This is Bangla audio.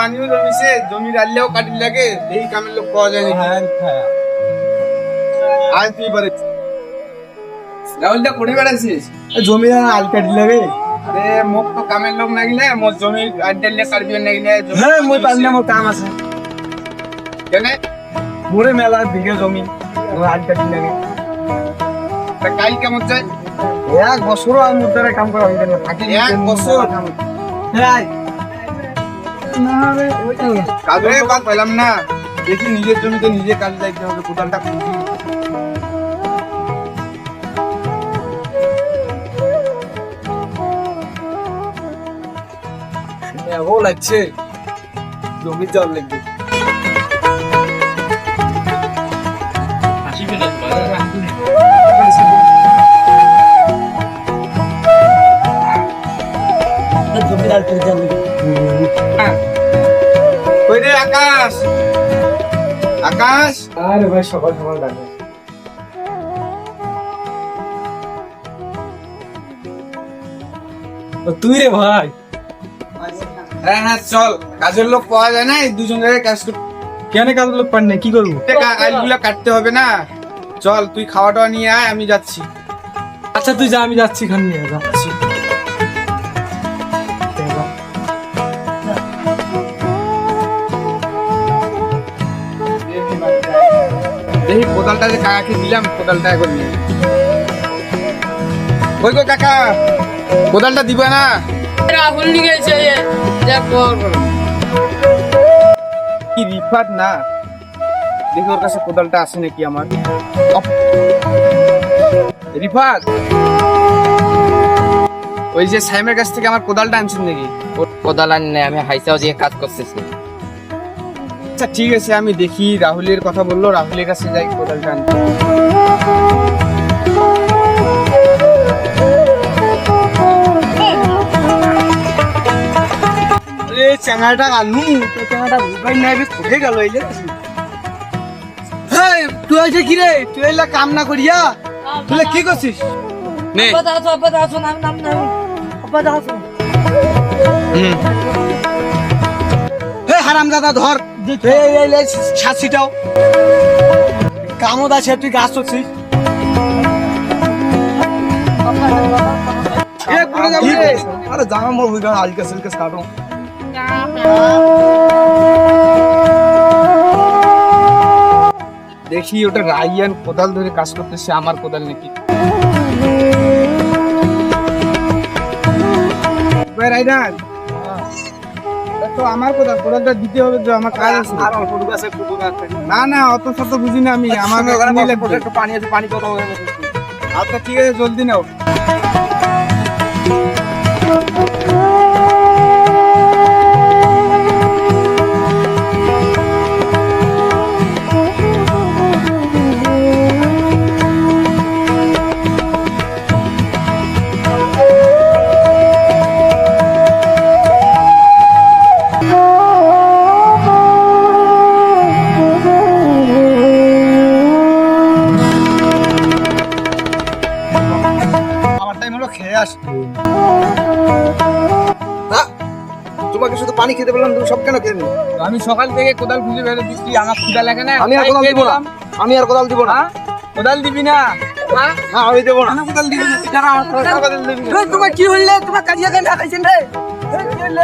পানিও জমিছে, জমি রাখলেও কাটি লাগে, এই কামের লোক পাওয়া যায় নাকি? আজ তুই পারে রাহুলটা করে বেড়াচ্ছিস? জমি আল কাটি লাগে। আরে মোক তো কামের লোক নাগিলে, মোর জমি আড্ডালে কাটবি নাগিলে। হ্যাঁ মই পারলে মোর কাম আছে। কেন? মোরে মেলা বিঘে জমি আল কাটি লাগে। তা কাল কেমন যায়? এক বছর আর মুদ্রারে কাম করা হইবে না। থাকি এক বছর? হ্যাঁ না হবে ওইটাই। কাজে বাদ পেলাম না, দেখি নিজের জমিতে নিজে কাজে যাইতে হবে, কোদালটা খুঁজি। ও লাগছে জমি জল লাগবে। কই রে আকাশ, আকাশ! আরে ভাই সকাল সকাল ডাকে। তুই রে ভাই? হ্যাঁ হ্যাঁ চল, কাজের লোক পাওয়া যায় না, এই দুজন জায়গায় কাজ করতে। কেন কাজের লোক পান না, কি করবো? কাজগুলো কাটতে হবে না, চল তুই খাওয়া টাওয়া নিয়ে আয়, আমি যাচ্ছি। আচ্ছা তুই যা, আমি যাচ্ছি খান নিয়ে যাচ্ছি। দেখি কোদালটা যে কাকাকে দিলাম, কোদালটা এখন নিয়ে। ওই গো কাকা, কোদালটা দিবে না? রাহুল নিয়ে গেছে কি রিফাত না, দেখি ওর কাছে কোদালটা আছে নাকি আমার। রিফাত, ওই যে সাইমের কাছ থেকে আমার কোদালটা আনছেন নাকি? কোদাল আনি আমি হাইসাও দিয়ে কাজ করতেছি। আচ্ছা ঠিক আছে, আমি দেখি, রাহুলের কথা বললো, রাহুলের কাছে যাই কোদালটা আনতে। আরে চাঙাটা আনু তো, চাঙাটা ভাই নাই কোথায় গেল? এই যে হেই তুই আইছে কি রে? তুই এলা কাম না করিয়া তুই কি করছিস? নে হে হারামজাদা ধর, এই এই এই ছাছিটাও কামদ আছে, তুই গাছ করছিস। এ পুরো যাবো রে। আরে জামা মোর হই গা আলকা সিলকা কাটো। দেখি ওটা রাইয়ান কোদাল ধরে কাজ করতেছে, আমার কোদাল নাকি। রাইডান, তো আমার কোদাল, কোদালটা দিতে হবে তো, আমার কাজ আছে। আর অল্প টুকু আছে, টুকু আছে। না না অত শত বুঝি না আমি, আমার একটু পানি আছে, পানি কত হবে? আচ্ছা ঠিক আছে, জলদি নাও। আমার টাইম হলো, খেয়ে আস। তোমাকে শুধু পানি খেতে বললাম, তুমি সব কেন খেয়ে নিলে? আমি সকাল থেকে কোদাল খুঁজে বেরো দিচ্ছি, আমার ক্ষুধা লাগে না। আমি আর কোদাল দিব না, আমি আর কোদাল দিব না। হ্যাঁ? কোদাল দিবি না? হ্যাঁ? না আমি দেবো না। কোদাল দিবি না? কোদাল দিবি না? তোমার কি হইলে? তোমার কাজিয়া কেন দেখাইছেন রে? কি হইলে?